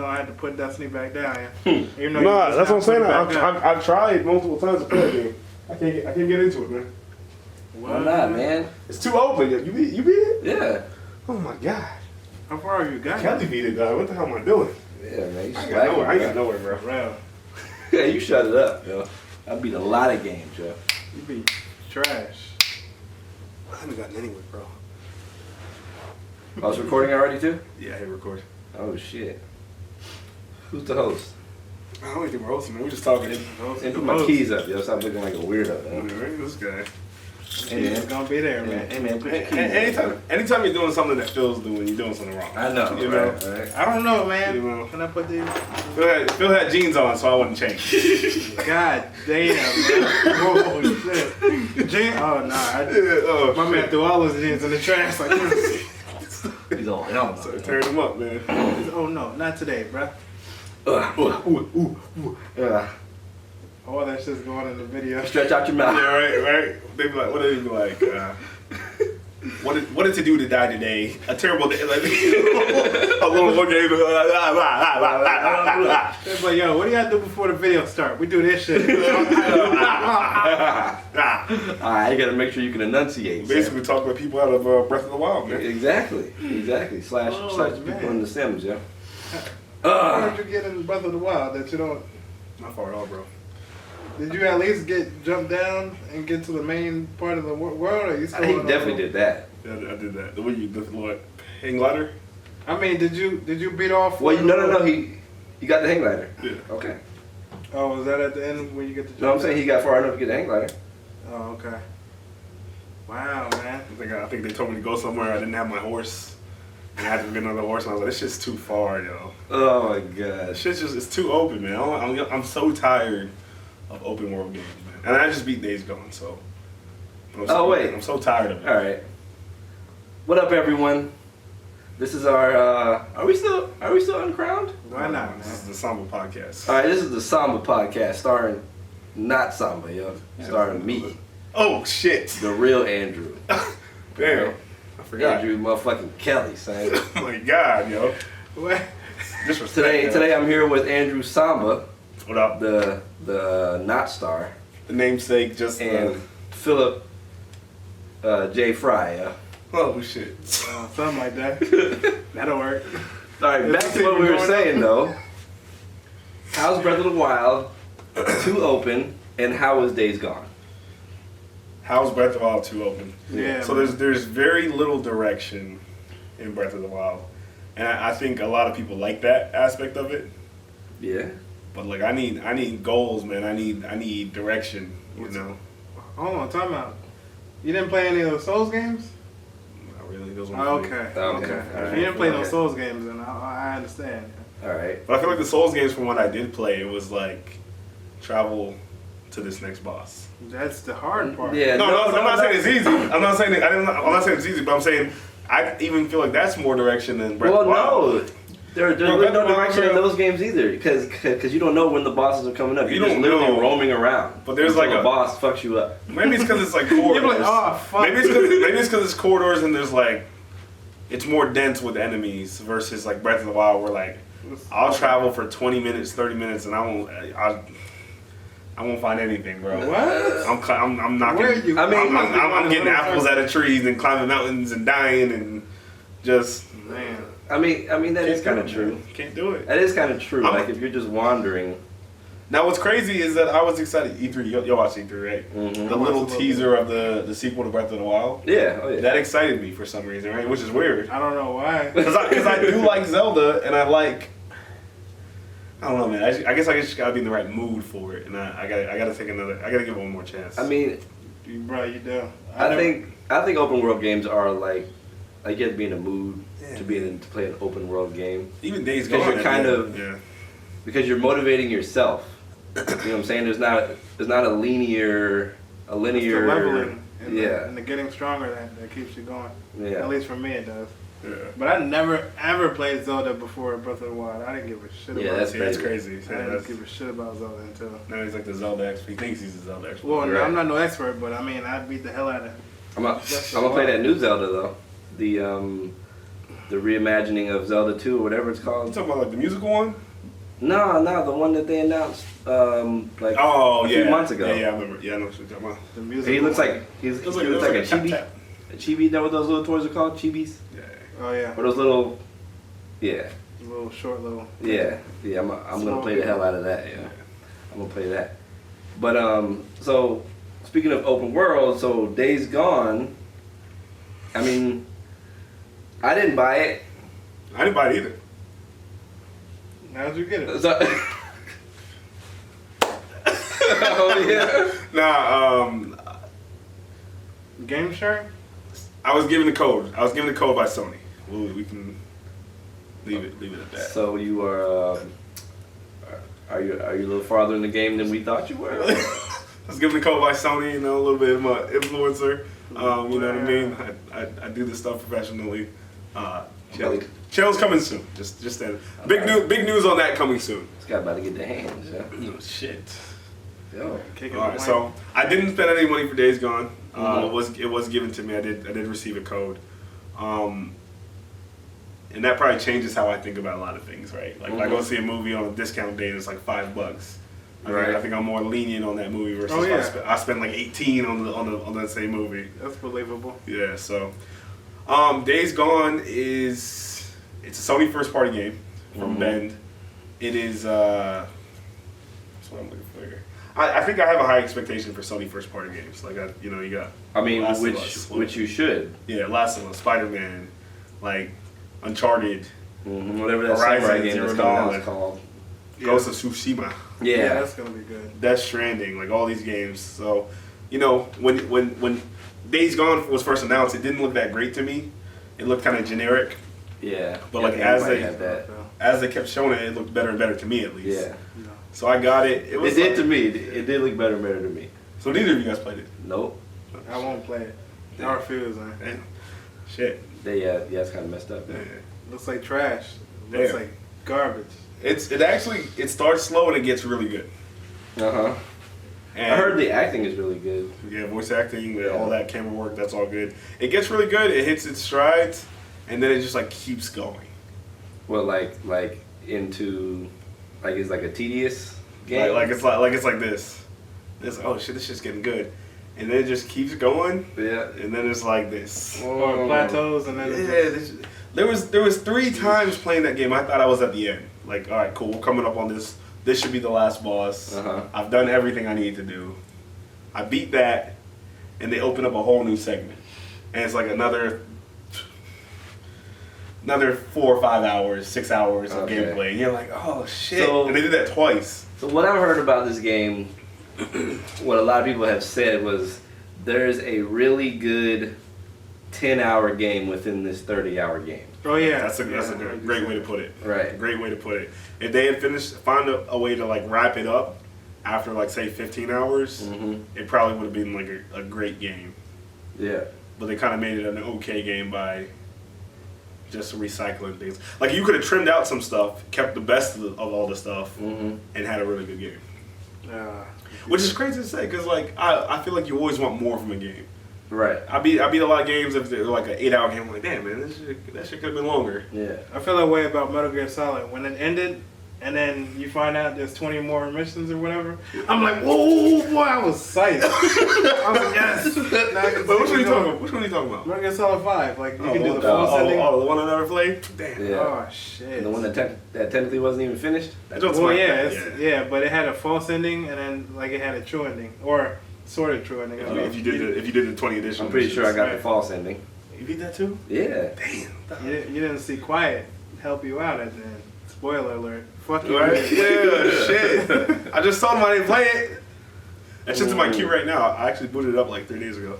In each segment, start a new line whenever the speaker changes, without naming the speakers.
gonna have to put Destiny back down. Even though
Nah, that's what I'm saying. I've tried multiple times to play that game. I can't get into it, man.
Why not, man?
It's too open. You beat it?
Yeah.
Oh my god.
How far have you got?
Kelly beat it, dog. What the hell am I doing?
Yeah, man. You
I ain't got nowhere, bro.
Bro,
Yeah, you shut it up, yo. I beat a lot of games, yo.
you be trash.
I haven't gotten anywhere, bro.
I was recording already too?
Yeah, I hit record.
Oh shit. Who's the host?
I don't think we're hosting, man. We're just talking.
And put my keys up, yo. Stop looking like a weirdo, yo.
This guy.
Hey, man.
It's gonna be there, man.
Hey, man, put your keys up.
Anytime you're doing something that Phil's doing, you're doing something wrong.
I know,
You know?
right?
I don't know, man.
You know.
Can I put these?
Phil had jeans on, so I wouldn't change.
God damn, man. Oh, shit. Oh, nah. My man threw all his jeans in the trash like this.
He's all hell.
So tearing him up, man.
Oh, no. Not today, bruh. All that shit's going in the video.
Stretch out your mouth.
Yeah, right. They be like, what did he be like? What did to do to die today? A terrible day. Like, a little one game.
It's like, yo, what do y'all do before the video start? We do this shit.
Alright, you gotta make sure you can enunciate.
Basically, talk about people out of Breath of the Wild, man.
Exactly. Slash
man.
people in the Sims, yeah.
How did you get in Breath of the Wild that you don't?
Not far at all, bro.
Did you at least jump down and get to the main part of the world? Or you still
He definitely did that.
Yeah, I did that. The what? Hang glider?
I mean, did you beat off?
Well, no. He got the hang glider.
Yeah.
Okay.
Oh, was that at the end when you get the jump?
No, I'm saying he got far enough to get the hang glider.
Oh, okay. Wow, man.
I think they told me to go somewhere. I didn't have my horse. And I had to get another horse, and I was like, this shit's too far, yo.
Oh my
This
gosh.
shit's just, it's too open, man. I'm so tired of open world games, man. And I just beat Days Gone, so.
Wait.
I'm so tired of it.
All right. What up, everyone? This is our. Are we still uncrowned?
Why not,
This
man?
is the Samba podcast.
All right. This is the Samba podcast, starring not Samba, yo, starring me,
Oh shit!
the real Andrew.
Damn, I forgot.
Andrew, motherfucking Kelly, son.
Oh my god, yo.
What?
Disrespect.
Today I'm here with Andrew Samba,
What up?
the not star,
The namesake, just
and Philip J. Fry. Yeah.
oh shit.
Something like that. That'll work.
All right, back to what we were saying though. How's Breath of the Wild 2 open, and how was Days Gone?
How's Breath of the Wild 2 open?
Yeah.
So there's very little direction in Breath of the Wild, and I think a lot of people like that aspect of it.
Yeah.
But like I need goals, man. I need direction. You know.
Hold on, time out. You didn't play any of those Souls games?
Not really. Those
Oh,
ones.
okay.
Okay.
If
Alright.
you didn't play no
Okay.
Souls games, then I understand.
All right.
But I feel like the Souls games, from what I did play, it was like travel to this next boss.
That's the hard part.
Yeah.
No, I'm not saying it's easy. I'm not saying it's easy, but I'm saying I even feel like that's more direction than Breath of
Well,
the Wild.
no. There's really no direction in those games either, because you don't know when the bosses are coming up. You're just
don't
literally
know.
roaming around.
But there's
until
like
a boss fucks you up.
Maybe it's because it's like
You're
corridors.
like, oh, fuck.
Maybe it's because it's corridors and there's like it's more dense with enemies versus like Breath of the Wild, where like I'll travel for 20 minutes, 30 minutes, and I won't find anything, bro.
What?
I'm not
Where
getting.
you-
I'm getting apples out of trees and climbing mountains and dying and just.
Man.
I mean that is kind of true.
Can't do it.
That is kind of true.
I'm-
Like if you're just wandering.
Now what's crazy is that I was excited. E3, you'll watch E3, right?
Mhm.
The little teaser of the sequel to Breath of the Wild.
Yeah. Oh yeah.
That excited me for some reason, right? Which is weird.
I don't know why.
Because I do like Zelda, and I don't know, man. I guess I just gotta be in the right mood for it, and I gotta give it one more chance.
I mean,
Bro, you do.
I think open world games are like you have to be in a mood to play an open world game,
even Days Gone.
because you're kind of
yeah.
because you're motivating yourself. You know what I'm saying? There's not a linear
It's the leveling and,
yeah.
and the getting stronger that keeps you going.
Yeah.
At least for me, it does.
Yeah.
But I never ever played Zelda before Breath of the Wild. I didn't give a shit
Yeah,
about
that's
it.
That's
crazy.
crazy.
I
Yeah,
didn't give a shit about Zelda until.
now he's like the Zelda expert. He thinks he's a Zelda expert.
Well, no,
Right.
I'm not no expert, but I mean, I beat the hell out of it.
I'm gonna play that new Zelda though. The the reimagining of Zelda 2 or whatever it's
You
called.
talking about like the musical one?
No, the one that they announced like
Oh
a
yeah,
few months ago.
Yeah, I remember. Yeah, I know what you're talking about.
The music.
He looks like he looks like a
tap,
chibi.
tap.
A chibi. Is that what those little toys are called? Chibis?
Yeah.
Oh yeah.
Or those little. Yeah.
Little short little.
Yeah. I'm gonna
Small
play the hell out of that. Yeah. I'm gonna play that. But so speaking of open world, so Days Gone. I mean, I didn't buy it.
I didn't buy it either.
How'd you get it?
So, oh yeah.
Nah,
Game sharing?
I was given the code. I was given the code by Sony. We can leave it at that.
So you are you a little farther in the game than we thought you were?
I was given the code by Sony, you know, a little bit of my influencer. You know what I mean? I do this stuff professionally. Channel's coming soon. Just that. Big news on that coming soon.
This guy about to get the hands. Yeah.
Oh shit.
Yo.
Alright, so I didn't spend any money for Days Gone. It was given to me. I did receive a code. And that probably changes how I think about a lot of things, right? Like if I go see a movie on a discount day and it's like $5.
Right.
I think I'm more lenient on that movie versus I spend like 18 on the same movie.
That's believable.
Yeah, so Days Gone it's a Sony first party game from Bend. It is that's what I'm looking for here. I think I have a high expectation for Sony first party games. Like you got.
I mean,
Last of Us.
which you should.
Yeah, Last of Us, Spider-Man, like Uncharted,
Whatever that
Horizon
samurai game
Zero
is coming out
Dawn.
is called.
Ghost of Tsushima,
Yeah.
That's gonna be good.
Death Stranding, like all these games. So, you know, when Days Gone was first announced, it didn't look that great to me. It looked kind of generic.
Yeah.
But
Yeah,
like
everybody had that.
as they kept showing it, it looked better and better to me at least.
Yeah.
So I got it.
It
Was
did
like-
to me. It did look better and better to me.
So neither of you guys played it.
Nope.
I won't play it. I refuse, man.
Damn. Shit.
It's kind of messed up.
Yeah.
Looks like trash. Looks
Damn.
like garbage.
It starts slow and it gets really good.
I
And
heard the acting is really good.
Yeah, voice acting, all that camera work, that's all good. It gets really good. It hits its strides, and then it just like keeps going.
Well, like into it's like a tedious game.
Like it's like this. It's oh shit, this shit's getting good, and then it just keeps going.
Yeah.
And then it's like this.
Or plateaus and then
There was 3 times playing that game I thought I was at the end. Like, all right, cool, we're coming up on this. This should be the last boss. I've done everything I need to do. I beat that, and they open up a whole new segment, and it's like another 4 or 5 hours, 6 hours of gameplay. And you're like, oh shit!
So-
and they did that twice.
So what I've heard about this game, what a lot of people have said was there's a really good 10-hour game within this 30-hour game.
Oh yeah,
That's a great way to put it.
Right.
Great way to put it. If they had found a way to like wrap it up after like say 15 hours, it probably would have been like a great game.
Yeah.
But they kind of made it an okay game by just recycling things. Like you could have trimmed out some stuff, kept the best of all the stuff, and had a really good game. Which is crazy to say because like I feel like you always want more from a game.
Right.
I beat a lot of games if they're like an 8-hour game. I'm like, damn man, that shit could have been longer.
Yeah.
I feel that way about Metal Gear Solid. When it ended, and then you find out there's 20 more missions or whatever, I'm like, whoa, boy, I was psyched. I was like, yes. Now I can
But which
see
one are you
what's
talking
going.
about? Which one are you talking about?
Metal Gear Solid 5. Like, you can do the full setting.
the one I never played? Damn.
Yeah.
Oh, shit.
And the one that technically wasn't even finished.
That joint's
Well,
like
yeah,
that,
yeah, but it had a false ending, and then, like, it had a true ending. Or sort of true ending. I mean,
If you did the 20 edition.
I'm pretty sure I got the
Right.
false ending.
You beat that too?
Yeah.
Damn.
You didn't see Quiet help you out at the end. Spoiler alert. Fuck you.
Right? Yeah, shit. I just told him I didn't play it. That shit's in my queue right now. I actually booted it up like 3 days ago.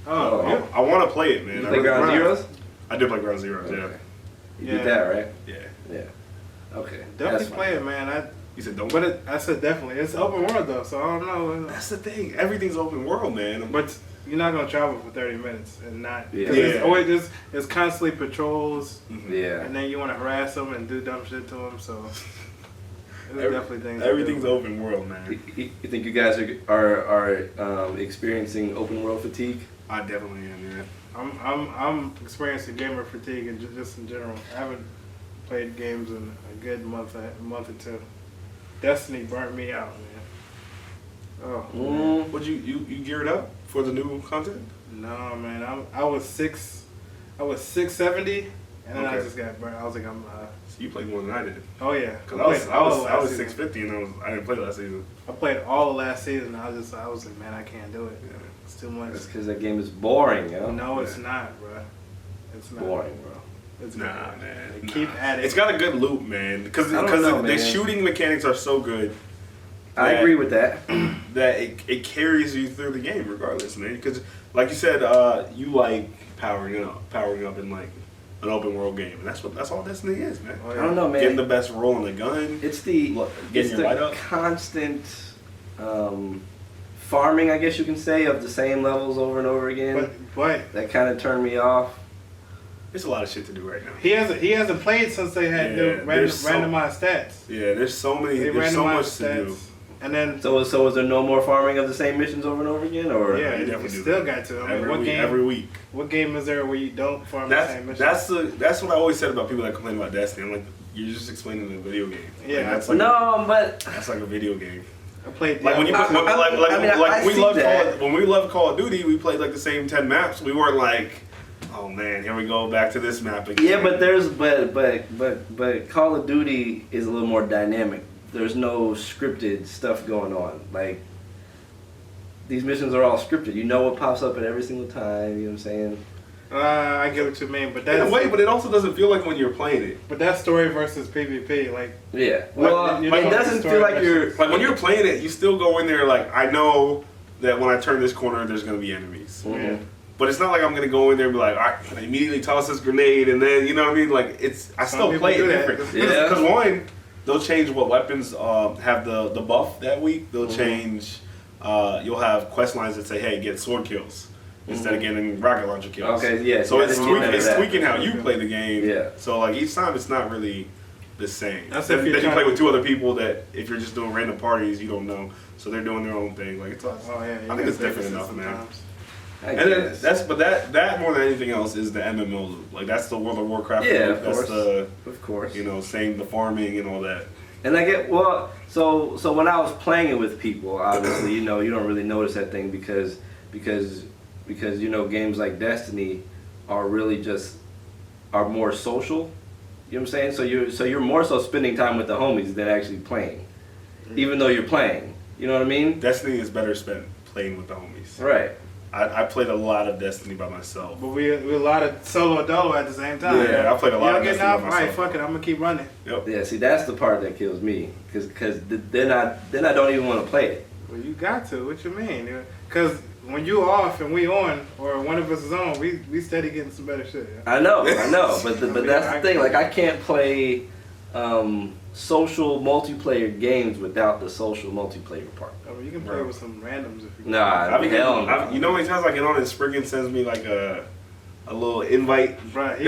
Oh, yeah.
I want to play it, man.
You
I
play
really
Ground
wanna.
Zeroes?
I did play Ground Zeroes, yeah.
You
Yeah.
did that, right?
Yeah.
Yeah. Okay.
Definitely
That's
play
fine.
it, man.
You said don't.
I said definitely. It's open world though, so I don't know.
That's the thing. Everything's open world, man.
But you're not gonna travel for 30 minutes and not.
Yeah.
'cause It's always it's constantly patrols,
Yeah.
and then you want to harass them and do dumb shit to them. So there's definitely things.
Everything's
to do.
open world, man.
You think you guys are experiencing open world fatigue?
I definitely am, yeah.
I'm experiencing gamer fatigue and just in general. I haven't played games in a good month or two. Destiny burnt me out, man. Oh.
Would you geared up for the new content?
No, man. I was 670, and then I just got burnt. I was like,
So you played more than I did.
Oh yeah.
Cause I was 650 and I didn't play last season.
I played all of last season. I was like, man, I can't do it. Yeah. It's too much.
That's because that game is boring, yo.
No, it's not, bro. It's not
boring, bro.
It's
not, man.
They keep adding.
It's got a good loop, man. Because the shooting mechanics are so good.
I agree with that.
That it carries you through the game regardless, man. Because like you said, you like powering up in like an open world game, and that's all Destiny is, man.
Oh, yeah.
I don't know, man.
Getting the best roll on the gun.
It's the constant farming, I guess you can say, of the same levels over and over again.
But
that kind of turned me off.
There's a lot of shit to do right now.
He hasn't played since they had randomized stats.
Yeah, there's so much to do.
And then
so is there no more farming of the same missions over and over again, or
yeah, you still got to. I mean,
every week.
What game is there where you don't farm the same missions?
That's what I always said about people that complain about Destiny. I'm like, you're just explaining a video game.
Yeah,
like, that's like a video game.
I played
like when you when we loved Call of Duty, we played like the same 10 maps. We weren't like, oh man, here we go back to this map again.
Yeah, but Call of Duty is a little more dynamic. There's no scripted stuff going on. Like, these missions are all scripted. You know what pops up at every single time. You know what I'm saying?
I get what you mean, but that's
in a way, but it also doesn't feel like when you're playing it.
But that's story versus PvP, like
yeah. Well, it doesn't feel like you're
like when you're playing it. You still go in there like, I know that when I turn this corner, there's gonna be enemies.
Mm-hmm.
But it's not like I'm gonna go in there and be like, all right, I immediately toss this grenade, and then you know what I mean. Like I still play it different.
Yeah.
Because one, they'll change what weapons have the buff that week. They'll change. You'll have quest lines that say, hey, get sword kills. Instead of getting rocket launcher kills.
Okay, yeah.
So it's tweaking how you play the game.
Yeah.
So like each time it's not really the same.
That's
then you play with two other people that if you're just doing random parties you don't know. So they're doing their own thing. Like it's I think it's different enough, man. And then that more than anything else is the MMO loop. Like that's the World of Warcraft loop. That's
of course.
You know, saying the farming and all that.
And I get so when I was playing it with people, obviously, you don't really notice that thing because games like Destiny are really are more social. You know what I'm saying? So you're more so spending time with the homies than actually playing, even though you're playing. You know what I mean?
Destiny is better spent playing with the homies.
Right.
I played a lot of Destiny by myself.
But we a lot of solo dolo at the same time.
Yeah, I played a lot of Destiny by myself.
Alright, fuck it, I'm gonna keep running.
Yep.
Yeah, see, that's the part that kills me, because then I don't even want to play it.
Well, you got to. What you mean? Because when you off and we on, or one of us is on, we steady getting some better shit. Yeah?
I know, but that's the thing. Like I can't play social multiplayer games without the social multiplayer part.
Oh, you can play with some randoms if you.
Nah, hell no.
You know how many times I get on and Spriggan sends me like a little invite.
Right.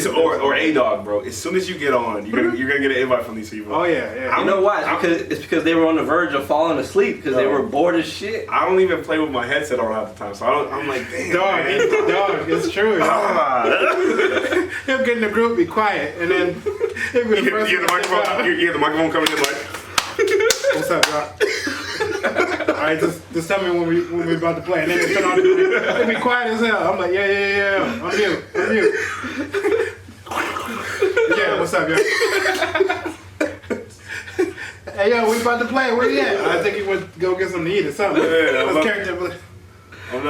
Or a dog, bro. As soon as you get on, you're gonna get an invite from these people.
Oh yeah.
You know why? It's because they were on the verge of falling asleep because they were bored as shit.
I don't even play with my headset on half the time, so I'm like, damn.
Dog, it's true. He'll get in the group, be quiet, and then he'll be the first.
You hear the microphone coming in like.
What's up, y'all? Alright, just tell me when we about to play, and then they turn on the video. They be quiet as hell. I'm like, yeah. I'm you. Yeah, what's up, yo? Hey, yo, we about to play. Where you at? I think he went to go get something to eat or something.
Yeah, I'm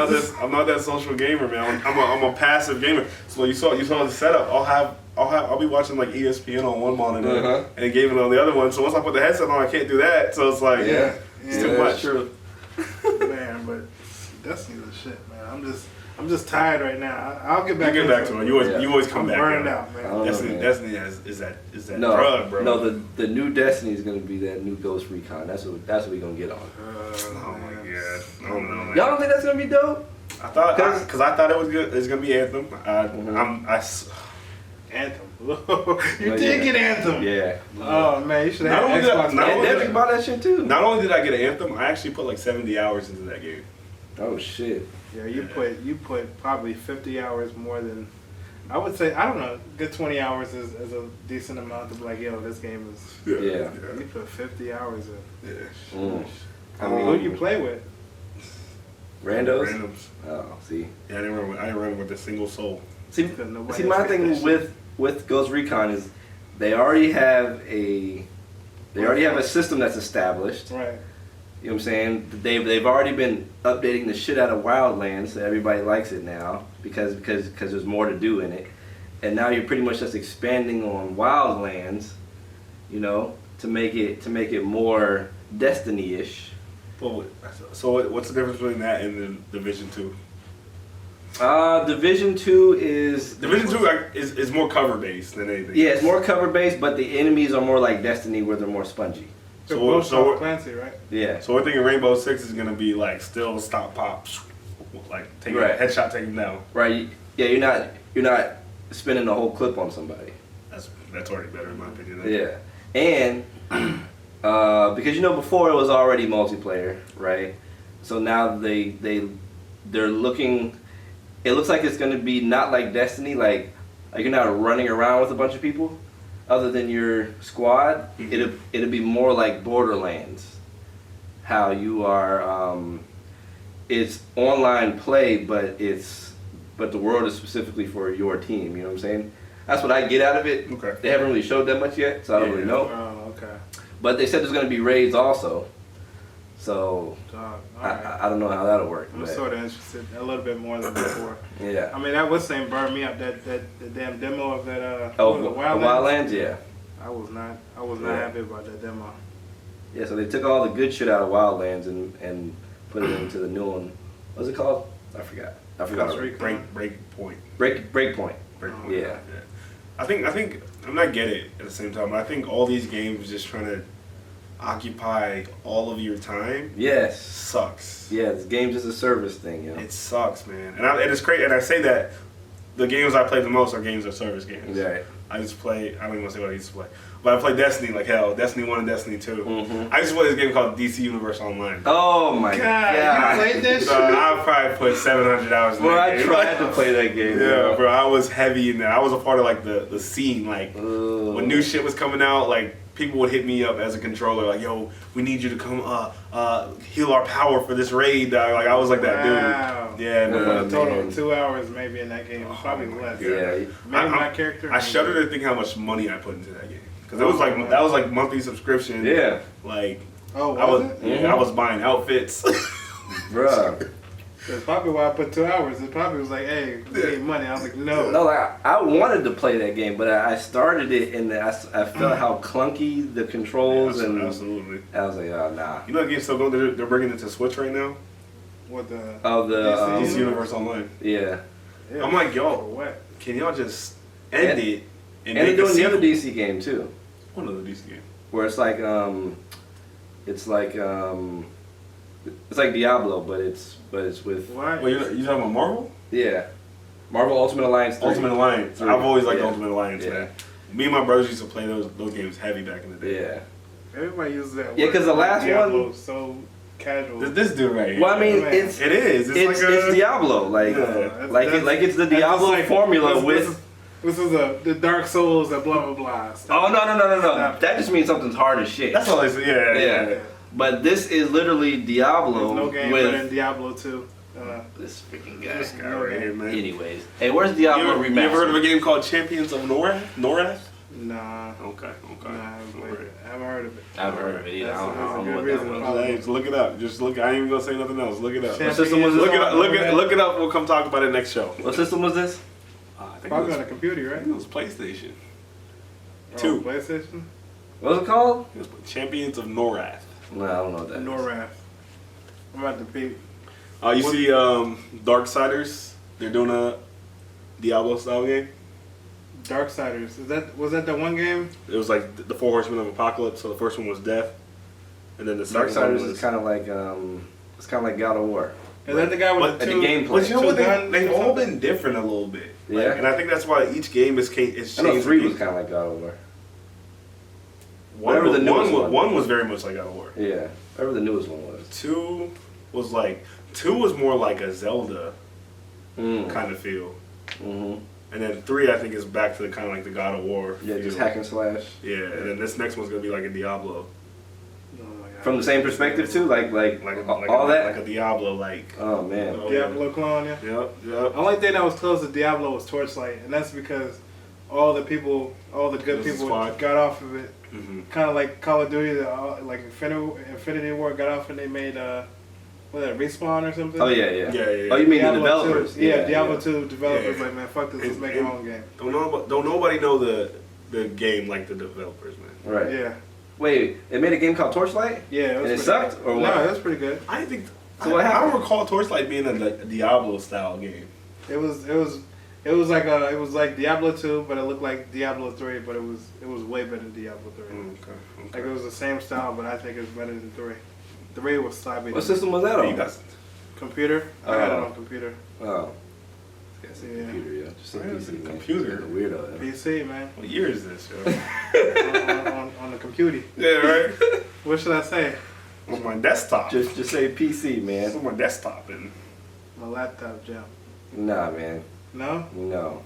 not that social gamer, man. I'm a passive gamer. So you saw the setup. I'll be watching like ESPN on one monitor and gaming on the other one. So once I put the headset on, I can't do that. So it's like it's too much.
True.
Man, but Destiny's the shit, man. I'm just tired right now. I'll get back.
You get back to it. You always come back.
Burned out, man.
Destiny is that drug, bro.
No, the new Destiny is gonna be that new Ghost Recon. That's what we gonna get on.
Oh my god, I don't know, man.
Y'all don't think that's gonna be dope?
I thought it was good. It's gonna be Anthem.
Anthem. You did get Anthem.
Yeah.
Oh man, you should have Xbox.
Epic bought that shit too.
Not only did I get Anthem, I actually put like 70 hours into that game.
Oh shit.
Yeah, you put probably 50 hours more than I would say. I don't know. Good 20 hours is a decent amount to be like, yo, this game is.
Yeah.
You put 50 hours in.
Yeah.
Mm.
Who do you play with?
Randos?
Randoms.
Oh, see.
Yeah, I didn't run with a single soul.
See, my thing with Ghost Recon is they already have a system that's established.
Right.
You know what I'm saying? They've already been updating the shit out of Wildlands, so everybody likes it now because there's more to do in it. And now you're pretty much just expanding on Wildlands, you know, to make it more Destiny-ish.
Well, so what's the difference between that and the Division 2?
Division 2 is
is more cover based than anything.
Yeah, it's more cover based, but the enemies are more like Destiny, where they're more spongy.
So Clancy, right?
Yeah.
So we're thinking Rainbow Six is gonna be like still stop pop, like take a headshot, take him down.
Right. Yeah, you're not spinning the whole clip on somebody.
That's already better in my opinion.
Yeah, and because before it was already multiplayer, right? So now they're looking. It looks like it's going to be not like Destiny, like you're not running around with a bunch of people, other than your squad.
Mm-hmm.
It'll be more like Borderlands, how you are. It's online play, but the world is specifically for your team. You know what I'm saying? That's what I get out of it.
Okay.
They haven't really showed that much yet, so I don't really know.
Oh, okay.
But they said there's going to be raids also. So
right.
I don't know how that'll work.
I'm sort of interested a little bit more than before.
Yeah.
I mean, that was saying burned me up. The damn demo of that.
Wildlands, yeah.
I was not happy about that demo.
Yeah, so they took all the good shit out of Wildlands and put it into the new one. What's it called? I forgot. Already.
Breakpoint.
Breakpoint. Yeah.
I think I'm not get it at the same time. But I think all these games just trying to occupy all of your time.
Yes.
Sucks.
Yeah, this game's just a service thing, you know.
It sucks, man. And it's crazy. And I say that the games I play the most are games of service games.
Right.
I don't even want to say what I used to play. But I play Destiny like hell. Destiny 1 and Destiny 2.
Mm-hmm.
I just play this game called DC Universe Online.
Oh my god.
You played this shit?
I probably put 700 hours in that game.
I tried to play that game.
Yeah, bro. I was heavy in that. I was a part of like the scene. Like when new shit was coming out, like people would hit me up as a controller, like, "Yo, we need you to come heal our power for this raid." Like I was like that dude. Yeah,
man. Total 2 hours maybe in that game, probably less.
Yeah,
maybe my character.
I shudder to think how much money I put into that game because it was like that was like monthly subscription.
Yeah,
like
I
was buying outfits,
bruh.
That's probably why I put 2 hours. It probably was like, hey, we need money. I was like, no.
No, like I wanted to play that game, but I started it and I felt how clunky the controls and
absolutely.
I was like, oh nah.
You know that game's still going. They're bringing it to Switch right now.
What the?
DC Universe Online.
Yeah.
I'm like, yo,
what?
Can y'all just end it?
And they're doing the other DC game too.
What other DC game?
Where it's like Diablo, but it's with.
What?
Wait, you talking about Marvel?
Yeah. Marvel Ultimate Alliance 3.
Ultimate Alliance.
3.
I've always liked
Yeah.
Ultimate Alliance,
Yeah.
man. Me and my brothers used to play those games heavy back in the day.
Yeah.
Everybody uses that.
Yeah, because the last
Diablo
one.
So casual.
This dude right here.
Well, I mean,
Man.
it's
It's
Diablo, like it's the Diablo
like,
formula with.
This is the Dark Souls and blah blah blah.
Oh no! That just means something's hard as shit.
That's all I say. Yeah.
But this is literally Diablo
There's no game
with
better than Diablo 2.
this freaking guy.
This guy right here, man.
Anyways, hey, where's Diablo
You
Remastered?
ever heard of a game called Champions of Norath?
Nah.
Okay.
Nah, I haven't heard of it.
I haven't heard of it either. I don't
That's a
know
good
what
reason.
that was.
Hey, just look it up. Just look. I ain't even gonna say nothing else. Look it up.
Champions
system was this
Look it
on?
up. Look it up. We'll come talk about it next show.
What system was this?
I think it
Probably
was,
on a computer,
I
right?
think it was PlayStation.
Oh,
2.
PlayStation?
What was it called?
It was Champions of Norath.
No, I don't know what that is.
Norrath. I'm about to beat.
You see, Darksiders? They're doing a Diablo style game.
Darksiders. Was that the one game?
It was like the 4 Horsemen of Apocalypse. So the first one was Death, and then the second one
Darksiders
was
is kind of like it's kind of like God of War.
Is that the guy with
But
the
the
two?
gameplay.
But you know what?
Two guns
They've
or
all
something?
been different a little bit. Like,
Yeah.
and I think that's why each game is changed.
I know 3 was kind of like God of War.
Whatever the newest one was very much like God of War.
Yeah, whatever the newest one was.
2, was like 2 was more like a Zelda
Mm.
kind of feel,
Mm-hmm.
and then 3 I think is back to the kind of like the God of War.
Yeah,
feel.
just hack and slash.
Yeah, and then this next one's gonna be like a Diablo,
Oh my God.
From the same perspective too, like all that.
like a Diablo, like
Oh man.
Oh,
Diablo clone, yeah.
Yep.
Only thing that was close to Diablo was Torchlight, and that's because all the good
It was a
people
squad.
got off of it.
Mm-hmm.
Kind of like Call of Duty, like Infinity War got off and they made what that Respawn or something.
Oh yeah.
Yeah.
Oh, you mean
Diablo
the developers?
2. Yeah, Diablo 2 developers
Yeah.
like, man, fuck this, let's make our own game.
Don't nobody know the game like the developers, man.
Right.
Yeah,
Wait, they made a game called Torchlight?
yeah.
And
was
it
pretty
sucked,
good.
or what?
No, it was pretty good.
I think.
So what
I
happened?
don't recall Torchlight being a Diablo style game.
It was like Diablo 2, but it looked like Diablo 3, but it was way better than Diablo 3.
Okay.
Like it was the same style, but I think it was better than 3. 3 was slightly
What system was that
You
on?
guys-
computer. I had it
Oh.
on computer.
Oh. It's a
Yeah.
computer, yeah. Just say
Yeah, it's
PC,
a
man.
computer.
Like a weirdo. Yeah.
PC, man.
What year is this, yo?
on the computer.
Yeah, right.
What should I say?
On my desktop.
Just say PC,
It's
man.
on my desktop and
My laptop jump.
Nah, man.
No?
No.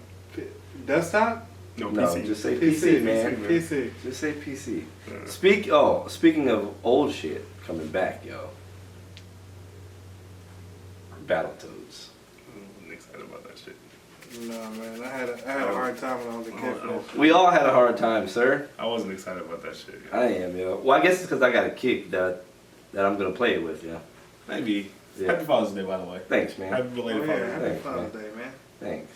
Desktop?
no
No,
PC.
just say PC, man.
PC.
Just say PC.
Yeah.
Speaking of old shit coming back, yo. Battletoads.
I'm excited about that shit.
No, man. I had a hard time when I was a kid. for that shit.
We all had a hard time, sir.
I wasn't excited about that shit.
I am, yo. Well, I guess it's because I got a kick that I'm gonna play it with, yeah.
Maybe.
Yeah.
Happy Father's Day, by the way.
Thanks, man.
Happy
Oh,
belated
yeah,
Father's Day.
happy
Thanks,
Father's
man.
Day, man.
Thanks.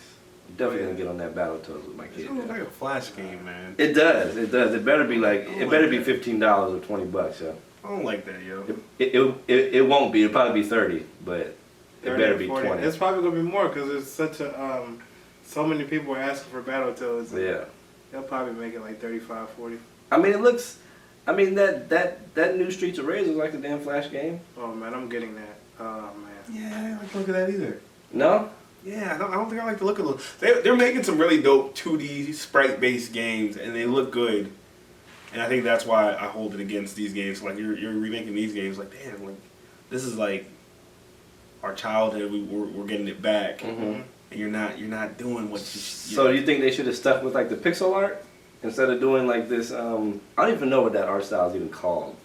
I'm definitely gonna get on that Battletoads with my
It
kid.
looks
yeah.
like a flash game, man.
It does. It does. It better be $15 or $20, yo.
I don't like that, yo.
It won't be. It'll probably be 30, but it
30
better
or
be
40.
20.
It's probably gonna be more because there's such a so many people are asking for Battletoads.
Yeah.
They'll probably make it like 35, 40.
I mean, it looks. I mean that new Streets of Rage looks like the damn Flash game.
Oh man, I'm getting that. Oh man.
Yeah, I don't like the look of that either.
No.
Yeah, I don't think I like the look of those. They're making some really dope 2D sprite-based games, and they look good. And I think that's why I hold it against these games. Like you're remaking these games, like damn, like this is like our childhood. We're getting it back,
Mhm.
and you're not doing what you.
So you think they should have stuck with like the pixel art instead of doing like this? I don't even know what that art style is even called.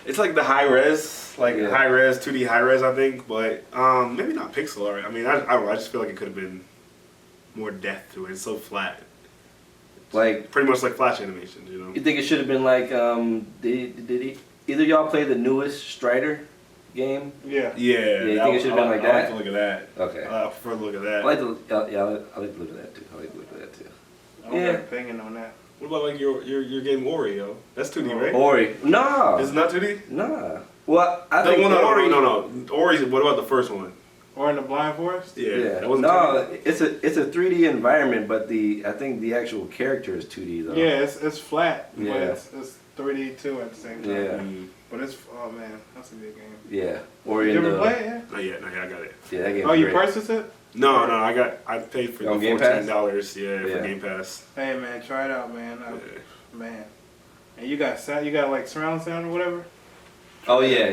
It's like the high res, like
Yeah.
high res, 2D high res, I think, but maybe not pixel art. I mean, I don't know. I just feel like it could have been more depth to it. It's so flat.
Like,
Pretty much like Flash animations, you know.
you think it should have been like either y'all play the newest Strider game?
Yeah.
Yeah.
you think it should've been like
I
that?
like the look of that.
Okay.
I prefer the look of
I
that.
like the I like the look of that too. I like the look of that too.
I don't
Yeah.
have an opinion on that.
What about like your game Oreo? That's 2D, right?
Ori, no,
Is it not 2D?
nah. Well, I think
no,
Ori.
no. Ori's. What about the first one?
Or in the Blind Forest?
Yeah.
Yeah,
That wasn't
no,
2D?
it's a 3D environment, but I think the actual character is 2D though.
Yeah, it's flat,
Yeah.
but it's 3D too at the same time.
Yeah.
Mm,
But it's oh man, that's a good game.
Yeah, Ori
You
in
ever
the
play it? Yeah.
not yet. I got it.
yeah that game.
Oh, you purchased it?
No. I paid for
On
the
Game Pass?
$14. Yeah,
Yeah.
for Game Pass.
Hey man, try it out, man.
Yeah.
Man. And you got like surround sound or whatever?
Oh yeah.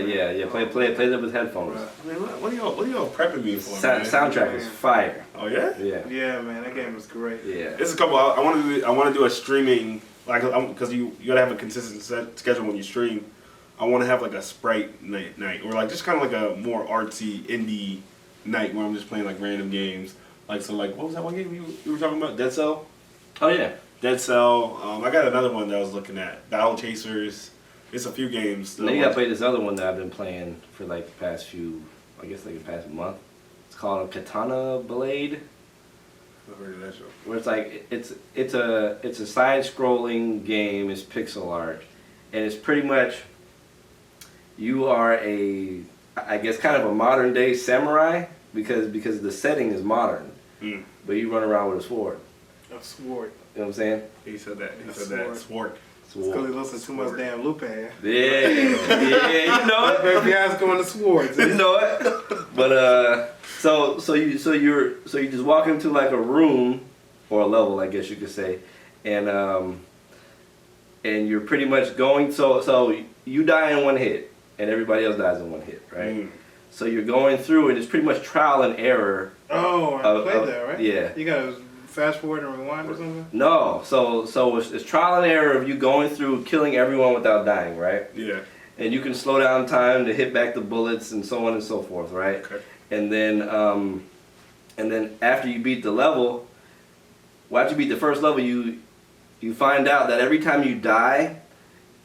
Play that with headphones.
Right.
I mean, what are y'all prepping me for?
Sa-
man?
soundtrack is fire.
Oh yeah.
Yeah,
Yeah, man, that game was great.
yeah.
There's a couple. I want to do a streaming like because you gotta have a consistent schedule when you stream. I want to have like a sprite night or like just kind of like a more artsy indie night where I'm just playing like random games. Like so like what was that one game you were talking about? Dead Cell.
Oh yeah.
Dead Cell. I got another one that I was looking at. Battle Chasers. It's a few games.
And then you gotta play this other one that I've been playing for like the past few, I guess like the past month. It's called Katana Blade,
I've heard of that show.
where it's like it's a side-scrolling game. It's pixel art, and it's pretty much you are I guess kind of a modern day samurai because the setting is modern,
Mm.
but you run around with a sword.
A sword.
You know what I'm saying?
He said that. He
That's
said that.
smart.
Sword.
It's because he listens too much damn Lupe.
Yeah, you know it.
Baby eyes going to swords.
You know it. But so you just walk into like a room or a level, I guess you could say, and you're pretty much going. So you die in one hit, and everybody else dies in one hit, right?
Mm.
So you're going through, and it's pretty much trial and error.
Oh, I played that, right?
Yeah.
You gotta fast forward and rewind or something?
No, so it's trial and error of you going through killing everyone without dying, right?
Yeah.
And you can slow down time to hit back the bullets and so on and so forth, right?
Okay.
And then after you beat the level, well, after you beat the first level, you find out that every time you die,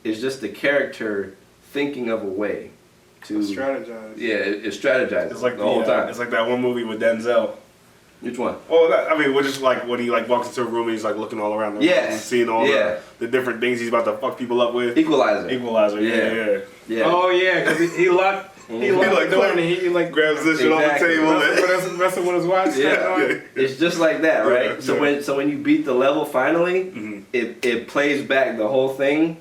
it's just the character thinking of a way to
Strategize.
Yeah, it's strategizing.
It's like
the whole time.
It's like that one movie with Denzel.
Which one?
Well, which is like when he like walks into a room and he's like looking all around the room and seeing all the different things he's about to fuck people up with. Equalizer. Yeah.
Oh yeah, because he locked. He locked the door and he like
grabs this shit off the table.
Messing with his watch.
Yeah. It's just like that, right?
Yeah.
So when you beat the level finally, it plays back the whole thing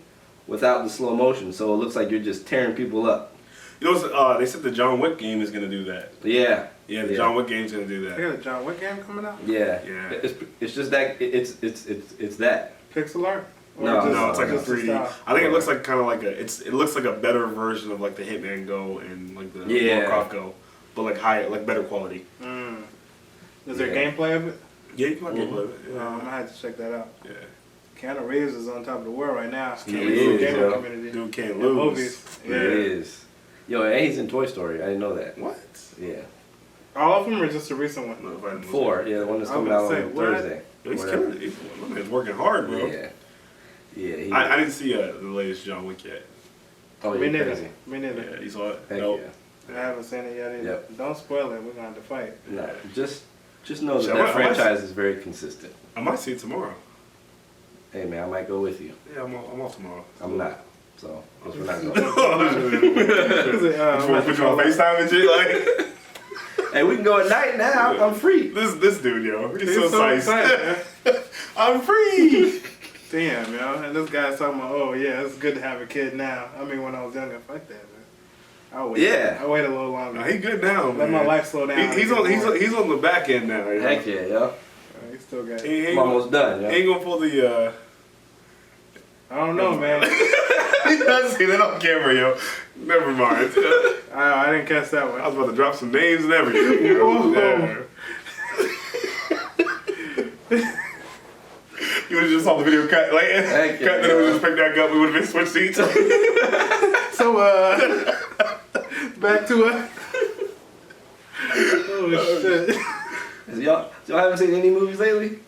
without the slow motion, so it looks like you're just tearing people up.
You know, they said the John Wick game is gonna do that.
Yeah.
Yeah, the John Wick game's gonna do that.
They got a John Wick game coming out.
Yeah.
Yeah.
It's just that it's that.
Pixel art.
No, it's like a 3D.
Style?
I think it looks like kind of like it looks like a better version of like the Hitman Go and like the Warcraft Go, but like higher, like better quality.
Is there gameplay of it?
Yeah, you can like gameplay of it.
Yeah. I'm gonna have to check that out.
Yeah.
Keanu Reeves is on top of the world right now.
He is,
community.
Dude can't lose.
Movies.
Yeah. It is. Yo, and he's in Toy Story. I didn't know that.
What?
Yeah.
All of them or just a recent one?
No,
4. Yeah, the one that's coming out on Thursday.
He's killing it. He's working hard, bro.
Yeah. Yeah.
I didn't see the latest John Wick yet.
Oh,
Me neither.
crazy.
Me neither.
Yeah, you saw it?
Heck
Nope.
I haven't seen it yet either.
Yep.
Don't spoil it. We're gonna have to fight.
No, just know that
Shit,
that
I might-
franchise is very consistent.
I might see it tomorrow.
Hey man, I might go with you.
Yeah, I'm off tomorrow.
I'm not. So guess we're not going.
Put you on FaceTime and shit, like.
Hey, we can go at night now. I'm free.
This dude, yo, he's so
excited,
excited.
man.
I'm free.
Damn, yo. And this guy's talking about, oh yeah, it's good to have a kid now. I mean, when I was younger, fuck that, man. I'll wait.
Yeah.
I'll wait a little longer.
Nah, he good now,
Let
man.
my life slow down.
He's on the back end now. Yo.
Heck yeah, yo.
He still got.
He
I'm almost done, yo.
He ain't gonna pull the.
I don't know, man.
He doesn't see that on camera, yo. Never mind.
I didn't catch that one.
I was about to drop some names and everything. Yo. Yeah. You would have just saw the video cut, like,
Heck yeah,
cut, then it would just pick back up. We would have been switched seats.
So, back to oh shit.
Y'all haven't seen any movies lately?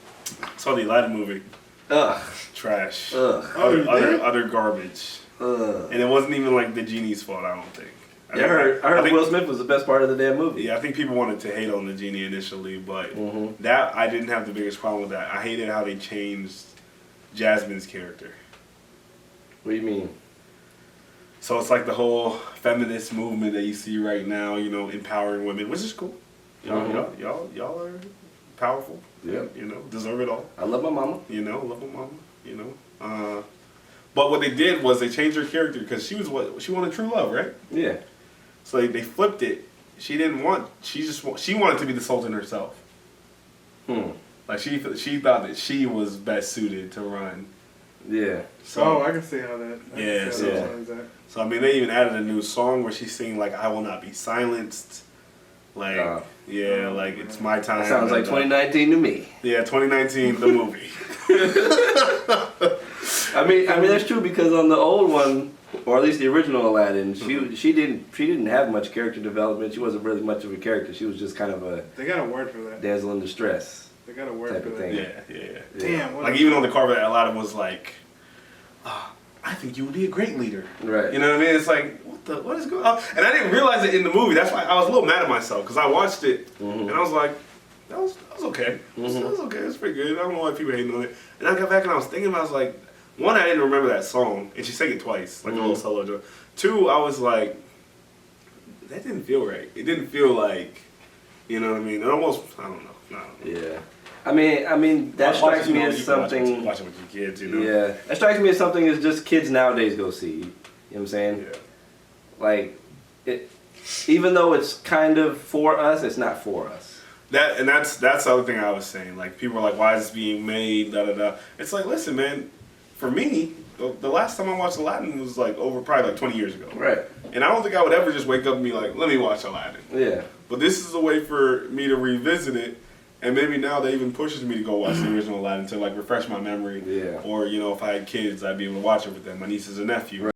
Saw the Aladdin movie.
Ugh.
Trash.
Ugh.
Utter garbage.
Ugh.
And it wasn't even like the genie's fault, I don't think.
I heard
think,
Will Smith was the best part of the damn movie.
Yeah, I think people wanted to hate on the genie initially, but that I didn't have the biggest problem with that. I hated how they changed Jasmine's character.
What do you mean?
So it's like the whole feminist movement that you see right now, you know, empowering women, which is cool. Y'all are powerful.
Yep.
You know, deserve it all.
I love my mama.
You know, love my mama. You know. But what they did was they changed her character because she wanted true love, right?
Yeah.
So they flipped it. She wanted to be the Sultan herself. Like she thought that she was best suited to run.
Yeah.
So I can see how that.
So I mean, they even added a new song where she's singing like "I will not be silenced." Like like it's my time.
That sounds like 2019 to me.
Yeah, 2019, the movie.
I mean that's true because on the old one, or at least the original Aladdin, she didn't have much character development. She wasn't really much of a character. She was just kind of a.
They got a word for that.
Damsel in distress.
They got a word
type
for
of
that.
thing.
Yeah.
Damn.
Like even on the cover, Aladdin was like, "I think you would be a great leader."
Right.
You know what I mean? It's like, what is going on? And I didn't realize it in the movie. That's why I was a little mad at myself because I watched it and I was like, that was okay. That was okay. It's pretty good. I don't know why people hating on it. And I got back and I was thinking about, I was like, one, I didn't remember that song, and she sang it twice, like a little solo joke. Two, I was like, that didn't feel right. It didn't feel like, you know what I mean? It almost, I don't know.
Yeah. I mean that strikes me as something.
Watch it with your kids, you know.
Yeah, that strikes me as something is just kids nowadays go see. You know what I'm saying?
Yeah.
Like, even though it's kind of for us, it's not for us.
That's the other thing I was saying. Like people are like, why is this being made? Da da da. It's like, listen, man. For me, the last time I watched Aladdin was like probably like 20 years ago.
Right.
And I don't think I would ever just wake up and be like, let me watch Aladdin.
Yeah.
But this is a way for me to revisit it. And maybe now that even pushes me to go watch the original Aladdin to like refresh my memory.
Yeah.
Or, you know, if I had kids, I'd be able to watch it with them, my nieces and nephew.
Right.